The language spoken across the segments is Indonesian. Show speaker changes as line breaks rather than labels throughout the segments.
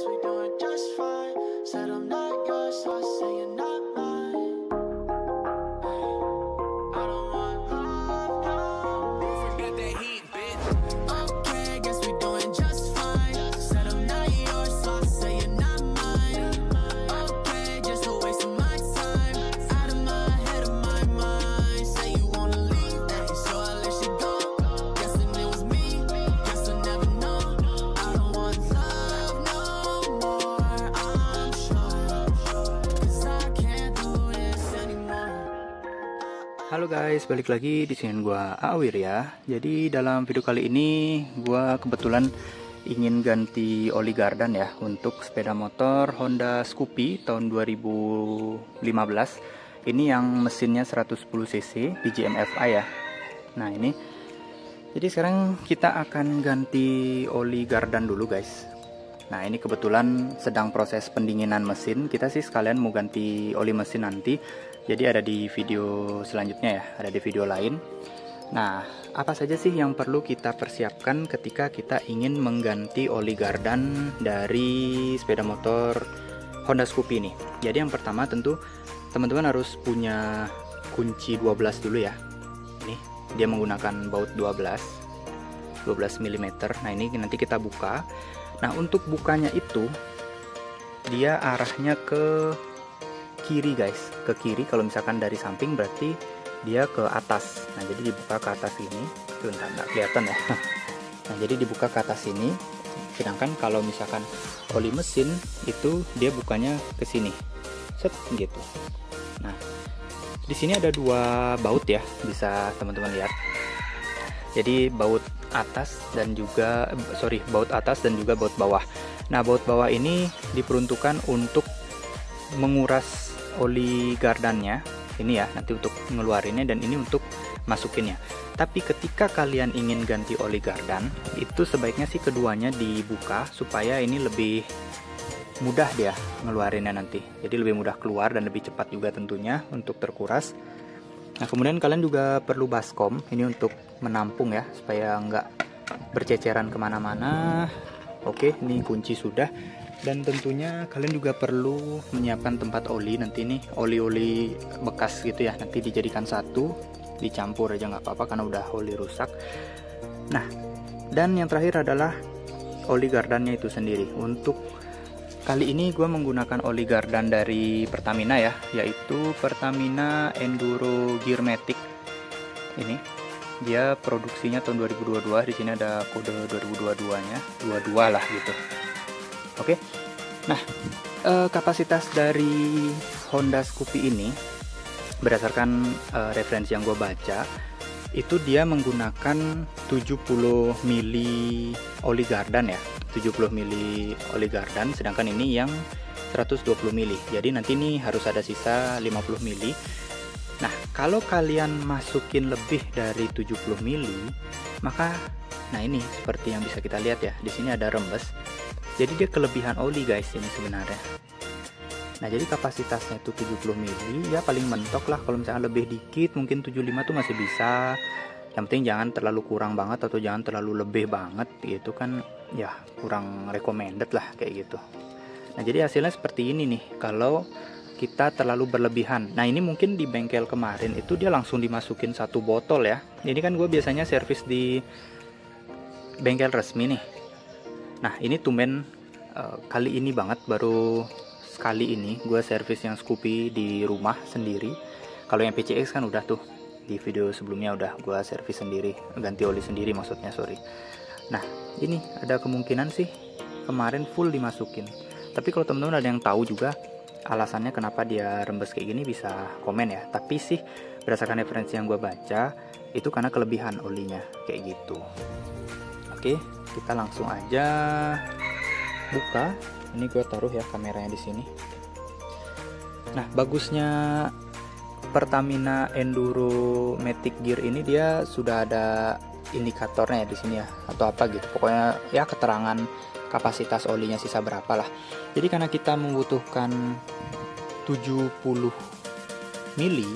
guess we doing just fine. Said I'm not yours, so I say you're not mine. I don't want love, no. Forget that heat, bitch. Okay, guess we doing just fine. Said I'm not yours, so I say you're not mine. Okay, just a waste of my time. Out of my head, of my mind. Say you wanna leave, so I let you go. Guessing it was me, guess I never know. I don't want love no more, I'm sure. Cause I can't do this anymore.
Halo guys, balik lagi di sini gua Awir ya. Jadi dalam video kali ini gua kebetulan ingin ganti oli gardan ya untuk sepeda motor Honda Scoopy tahun 2015. Ini yang mesinnya 110 cc PGM FI ya. Nah, ini. Jadi sekarang kita akan ganti oli gardan dulu guys. Nah, ini kebetulan sedang proses pendinginan mesin. Kita sih sekalian mau ganti oli mesin nanti. Jadi ada di video selanjutnya ya, ada di video lain. Nah, apa saja sih yang perlu kita persiapkan ketika kita ingin mengganti oli gardan dari sepeda motor Honda Scoopy ini? Jadi yang pertama tentu teman-teman harus punya kunci 12 dulu ya. Ini dia menggunakan baut 12 mm. Nah, ini nanti kita buka. Nah, untuk bukanya itu dia arahnya ke kiri guys, ke kiri. Kalau misalkan dari samping berarti dia ke atas. Nah, jadi dibuka ke atas ini. Bentar, nggak kelihatan ya. Nah, jadi dibuka ke atas ini. Sedangkan kalau misalkan oli mesin itu dia bukanya ke sini, set gitu. Nah, di sini ada dua baut ya, bisa teman-teman lihat. Jadi baut atas dan juga baut atas dan juga baut bawah. Nah, baut bawah ini diperuntukkan untuk menguras oli gardannya ini ya, nanti untuk ngeluarinnya, dan ini untuk masukinnya. Tapi ketika kalian ingin ganti oli gardan, itu sebaiknya sih keduanya dibuka supaya ini lebih mudah dia ngeluarinnya nanti. Jadi lebih mudah keluar dan lebih cepat juga tentunya untuk terkuras. Nah, kemudian kalian juga perlu baskom ini untuk menampung ya, supaya nggak berceceran kemana-mana. Oke, ini kunci sudah. Dan tentunya kalian juga perlu menyiapkan tempat oli. Nanti nih oli-oli bekas gitu ya, nanti dijadikan satu, dicampur aja nggak apa-apa karena udah oli rusak. Nah, dan yang terakhir adalah oli gardannya itu sendiri. Untuk kali ini gue menggunakan oli gardan dari Pertamina ya, yaitu Pertamina Enduro Gearmatic. Ini dia produksinya tahun 2022. Di sini ada kode 2022-nya, 22 lah gitu. Oke. Nah, kapasitas dari Honda Scoopy ini berdasarkan referensi yang gue baca, itu dia menggunakan 70 mili oli gardan ya, 70 mili oli gardan, sedangkan ini yang 120 mili. Jadi nanti ini harus ada sisa 50 mili. Nah, kalau kalian masukin lebih dari 70 mili, maka nah ini seperti yang bisa kita lihat ya, di sini ada rembes. Jadi dia kelebihan oli guys ini sebenarnya. Nah, jadi kapasitasnya itu 70 mili ya, paling mentok lah. Kalau misalnya lebih dikit mungkin 75 tuh masih bisa. Yang penting jangan terlalu kurang banget atau jangan terlalu lebih banget gitu kan, ya kurang recommended lah kayak gitu. Nah, jadi hasilnya seperti ini nih kalau kita terlalu berlebihan. Nah, ini mungkin di bengkel kemarin itu dia langsung dimasukin satu botol ya. Ini kan gue biasanya servis di bengkel resmi nih. Nah, ini tumben kali ini banget, baru sekali ini gue servis yang Scoopy di rumah sendiri. Kalau yang PCX kan udah tuh, di video sebelumnya udah gue servis sendiri, ganti oli sendiri maksudnya, sorry. Nah, ini ada kemungkinan sih kemarin full dimasukin. Tapi kalau temen-temen ada yang tahu juga alasannya kenapa dia rembes kayak gini, bisa komen ya. Tapi sih berdasarkan referensi yang gue baca, itu karena kelebihan olinya kayak gitu. Oke, kita langsung aja buka. Ini gue taruh ya kameranya di sini. Nah, bagusnya Pertamina Enduro Matic Gear ini dia sudah ada indikatornya di sini ya, atau apa gitu. Pokoknya ya keterangan kapasitas olinya sisa berapa lah. Jadi karena kita membutuhkan 70 mili,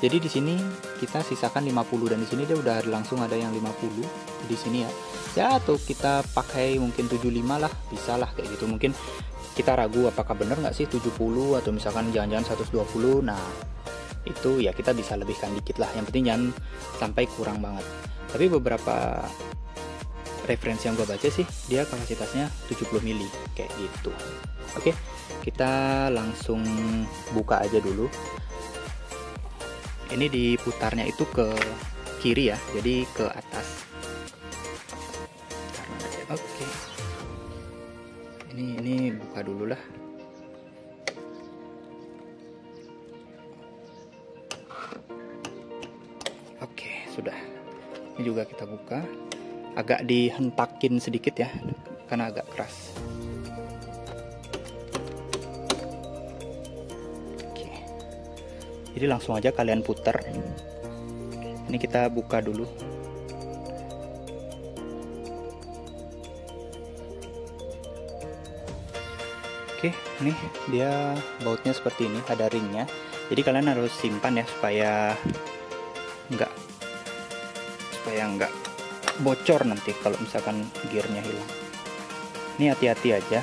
jadi di sini kita sisakan 50, dan di sini dia udah langsung ada yang 50 di sini ya. Ya, atau kita pakai mungkin 75 lah, bisa lah kayak gitu. Mungkin kita ragu apakah bener nggak sih 70 atau misalkan jangan-jangan 120. Nah, itu ya kita bisa lebihkan dikit lah. Yang penting jangan sampai kurang banget. Tapi beberapa referensi yang gue baca sih dia kapasitasnya 70 mili kayak gitu. Oke, kita langsung buka aja dulu. Ini diputarnya itu ke kiri ya, jadi ke atas. Oke, ini buka dulu lah. Oke, sudah. Ini juga kita buka. Agak dihentakin sedikit ya, karena agak keras. Oke. Jadi langsung aja kalian putar. Ini kita buka dulu. Oke, nih dia bautnya seperti ini, ada ringnya. Jadi kalian harus simpan ya supaya nggak bocor nanti kalau misalkan gearnya hilang. Ini hati-hati aja,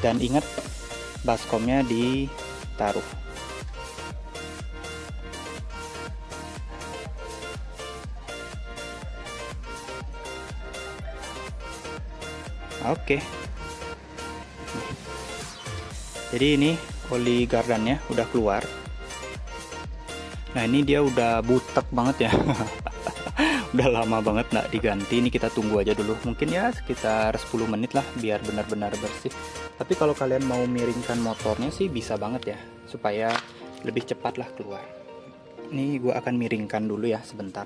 dan ingat baskomnya ditaruh. Oke. Jadi ini oli gardannya udah keluar. Nah, ini dia udah butek banget ya. Udah lama banget nggak diganti. Ini kita tunggu aja dulu, mungkin ya sekitar 10 menit lah biar benar-benar bersih. Tapi kalau kalian mau miringkan motornya sih bisa banget ya, supaya lebih cepat lah keluar. Ini gue akan miringkan dulu ya sebentar.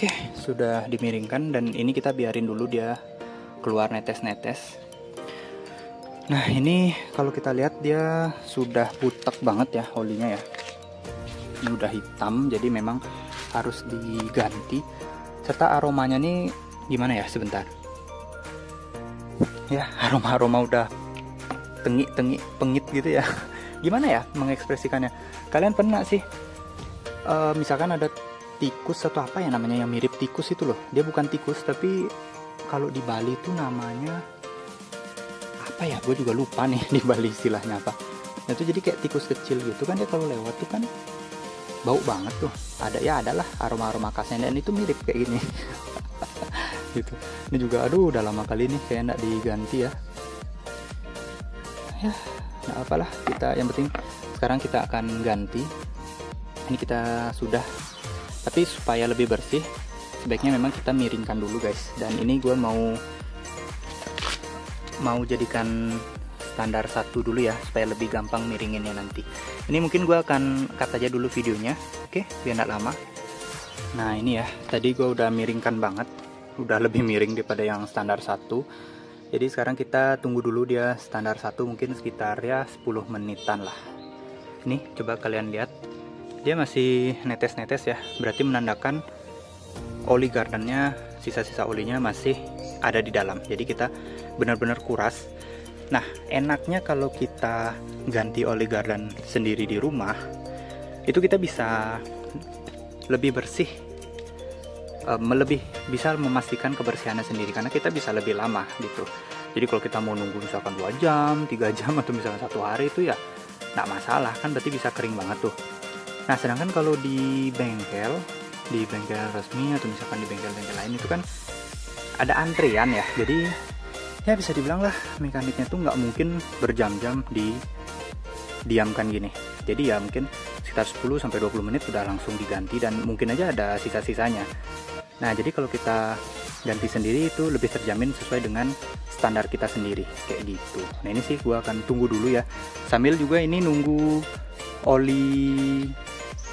Oke, sudah dimiringkan, dan ini kita biarin dulu dia keluar netes-netes. Nah, ini kalau kita lihat dia sudah butek banget ya olinya ya. Ini udah hitam, jadi memang harus diganti. Serta aromanya nih gimana ya, sebentar. Ya, aroma-aroma udah tengik-tengik, pengit gitu ya. Gimana ya mengekspresikannya? Kalian pernah sih misalkan ada tikus atau apa ya namanya yang mirip tikus itu loh. Dia bukan tikus, tapi kalau di Bali tuh namanya apa ya, gue juga lupa nih di Bali istilahnya apa. Nah, itu jadi kayak tikus kecil gitu kan, dia kalau lewat tuh kan bau banget tuh. Adalah aroma-aroma khasnya, dan itu mirip kayak gini. Gitu. Ini juga aduh udah lama kali nih kayak enggak diganti ya. Ya, nggak apalah, kita yang penting sekarang kita akan ganti. Ini kita sudah, tapi supaya lebih bersih sebaiknya memang kita miringkan dulu guys. Dan ini gue mau jadikan standar 1 dulu ya, supaya lebih gampang miringinnya nanti. Ini mungkin gue akan cut aja dulu videonya, oke, biar nggak lama. Nah, ini ya, tadi gue udah miringkan banget, udah lebih miring daripada yang standar 1. Jadi sekarang kita tunggu dulu dia standar 1, mungkin sekitar ya 10 menitan lah. Nih, coba kalian lihat, dia masih netes-netes ya, berarti menandakan oli gardannya, sisa-sisa olinya masih ada di dalam. Jadi kita benar-benar kuras. Nah, enaknya kalau kita ganti oli gardan sendiri di rumah, itu kita bisa lebih bersih, bisa memastikan kebersihannya sendiri, karena kita bisa lebih lama gitu. Jadi kalau kita mau nunggu misalkan 2 jam, 3 jam, atau misalkan 1 hari itu ya nggak masalah kan, berarti bisa kering banget tuh. Nah, sedangkan kalau di bengkel resmi atau misalkan di bengkel-bengkel lain itu kan ada antrian ya. Jadi ya bisa dibilang lah mekaniknya tuh nggak mungkin berjam-jam diamkan gini. Jadi ya mungkin sekitar 10-20 menit sudah langsung diganti, dan mungkin aja ada sisa-sisanya. Nah, jadi kalau kita ganti sendiri itu lebih terjamin sesuai dengan standar kita sendiri kayak gitu. Nah, ini sih gua akan tunggu dulu ya, sambil juga ini nunggu oli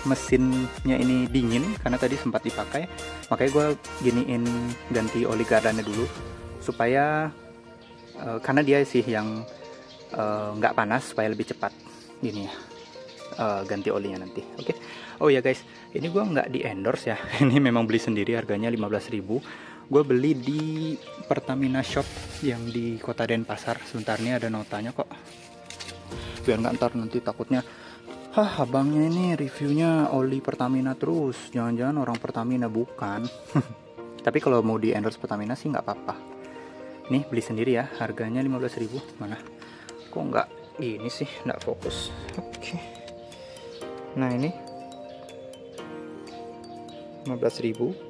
mesinnya ini dingin karena tadi sempat dipakai, makanya gue giniin ganti oli gardannya dulu supaya karena dia sih yang nggak panas, supaya lebih cepat gini ya ganti olinya nanti. Oke. Oh ya guys, ini gue nggak di endorse ya. Ini memang beli sendiri, harganya 15.000. Gue beli di Pertamina Shop yang di Kota Denpasar. Sebentar, nih ada notanya kok, biar nggak ntar nanti takutnya abangnya ini reviewnya oli Pertamina terus, jangan-jangan orang Pertamina. Bukan. Tapi kalau mau di endorse Pertamina sih nggak apa-apa. Nih beli sendiri ya, harganya 15.000. Mana kok nggak ini sih, nggak fokus. Oke. Nah ini 15.000.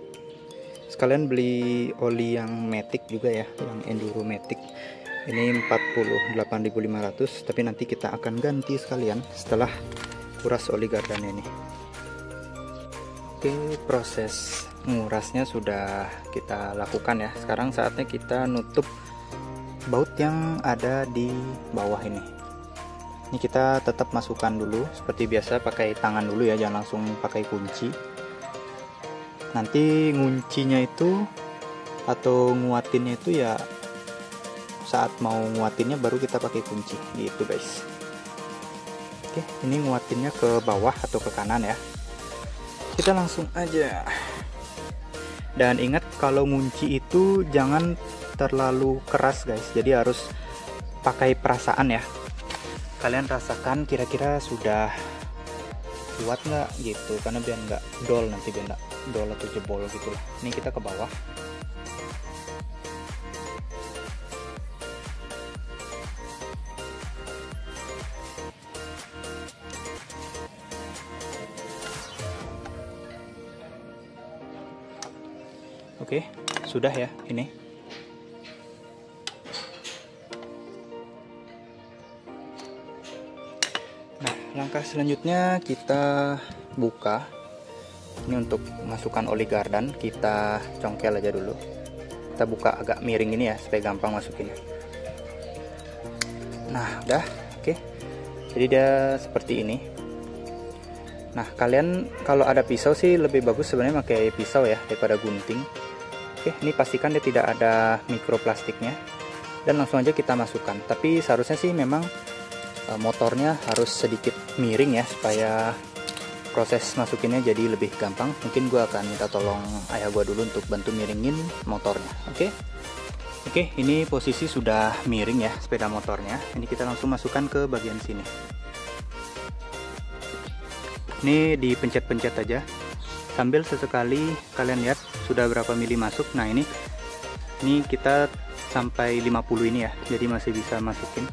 Sekalian beli oli yang Matic juga ya, yang Enduro Matic. Ini 48.500, tapi nanti kita akan ganti sekalian setelah kuras oli gardan ini. Oke, proses ngurasnya sudah kita lakukan ya. Sekarang saatnya kita nutup baut yang ada di bawah ini. Ini kita tetap masukkan dulu seperti biasa, pakai tangan dulu ya, jangan langsung pakai kunci. Nanti nguncinya itu atau nguatinnya itu ya saat mau nguatinnya baru kita pakai kunci gitu guys. Oke, ini nguatinnya ke bawah atau ke kanan ya. Kita langsung aja. Dan ingat, kalau ngunci itu jangan terlalu keras guys, jadi harus pakai perasaan ya. Kalian rasakan kira-kira sudah kuat nggak gitu, karena biar nggak dol, nanti biar nggak dol atau jebol gitu lah. Ini kita ke bawah. Oke, sudah ya ini. Langkah selanjutnya kita buka. Ini untuk masukkan oli gardan, kita congkel aja dulu. Kita buka agak miring ini ya, supaya gampang masukinnya. Nah, udah. Oke. Jadi dia seperti ini. Nah, kalian kalau ada pisau sih lebih bagus sebenarnya pakai pisau ya, daripada gunting. Oke, ini pastikan dia tidak ada mikroplastiknya. Dan langsung aja kita masukkan. Tapi seharusnya sih memang motornya harus sedikit miring ya, supaya proses masukinnya jadi lebih gampang. Mungkin gue akan minta tolong ayah gue dulu untuk bantu miringin motornya. Oke, ini posisi sudah miring ya sepeda motornya. Ini kita langsung masukkan ke bagian sini. Ini dipencet-pencet aja sambil sesekali kalian lihat sudah berapa mili masuk. Nah ini kita sampai 50 ini ya, jadi masih bisa masukin.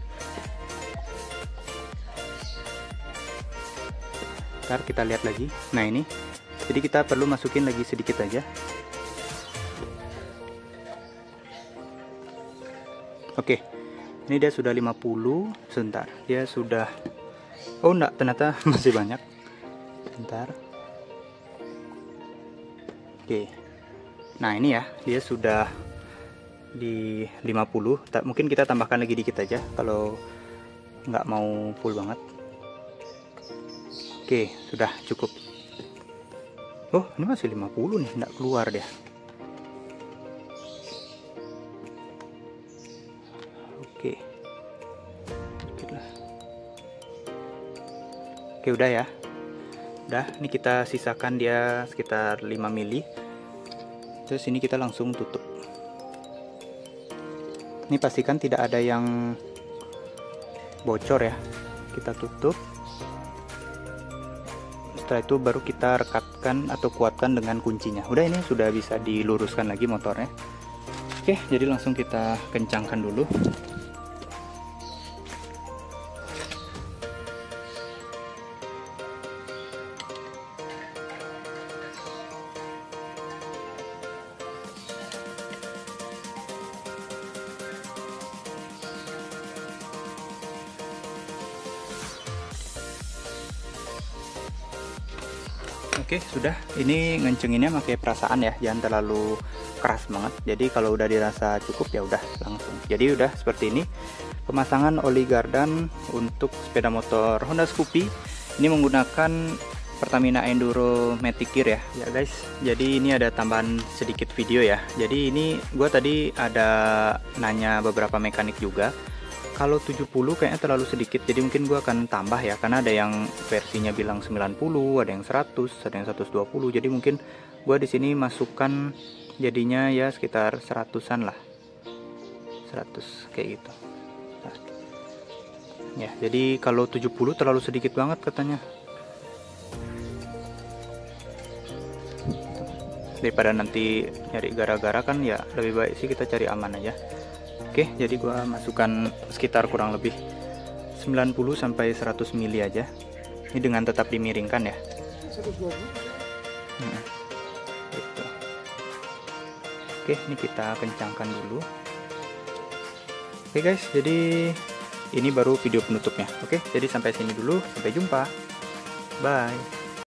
Ntar kita lihat lagi. Nah ini, jadi kita perlu masukin lagi sedikit aja. Oke, ini dia sudah 50. Sebentar, dia sudah, oh enggak, ternyata masih banyak. Sebentar. Oke, nah ini ya, dia sudah di 50. Mungkin kita tambahkan lagi dikit aja kalau nggak mau full banget. Oke, sudah cukup. Oh, ini masih 50 nih, nggak keluar dia. Oke. Oke, udah ya. Udah, ini kita sisakan dia sekitar 5 mili. Terus ini kita langsung tutup. Ini pastikan tidak ada yang bocor ya. Kita tutup. Setelah itu baru kita rekatkan atau kuatkan dengan kuncinya. Udah, ini sudah bisa diluruskan lagi motornya. Oke, jadi langsung kita kencangkan dulu. Oke, sudah. Ini ngencenginnya pakai perasaan ya, jangan terlalu keras banget. Jadi kalau udah dirasa cukup ya udah langsung. Jadi udah seperti ini pemasangan oli gardan untuk sepeda motor Honda Scoopy. Ini menggunakan Pertamina Enduro Matic Gear ya. Ya guys, jadi ini ada tambahan sedikit video ya. Jadi ini gua tadi ada nanya beberapa mekanik juga. Kalau 70 kayaknya terlalu sedikit, jadi mungkin gua akan tambah ya, karena ada yang versinya bilang 90, ada yang 100, ada yang 120. Jadi mungkin gua di sini masukkan jadinya ya sekitar 100-an lah. 100 kayak gitu. Nah. Ya, jadi kalau 70 terlalu sedikit banget katanya. Daripada nanti nyari gara-gara kan, ya lebih baik sih kita cari aman aja. Oke, jadi gua masukkan sekitar kurang lebih 90 sampai 100 mili aja. Ini dengan tetap dimiringkan ya. 120. Gitu. Oke, ini kita kencangkan dulu. Oke guys, jadi ini baru video penutupnya. Oke, jadi sampai sini dulu. Sampai jumpa. Bye.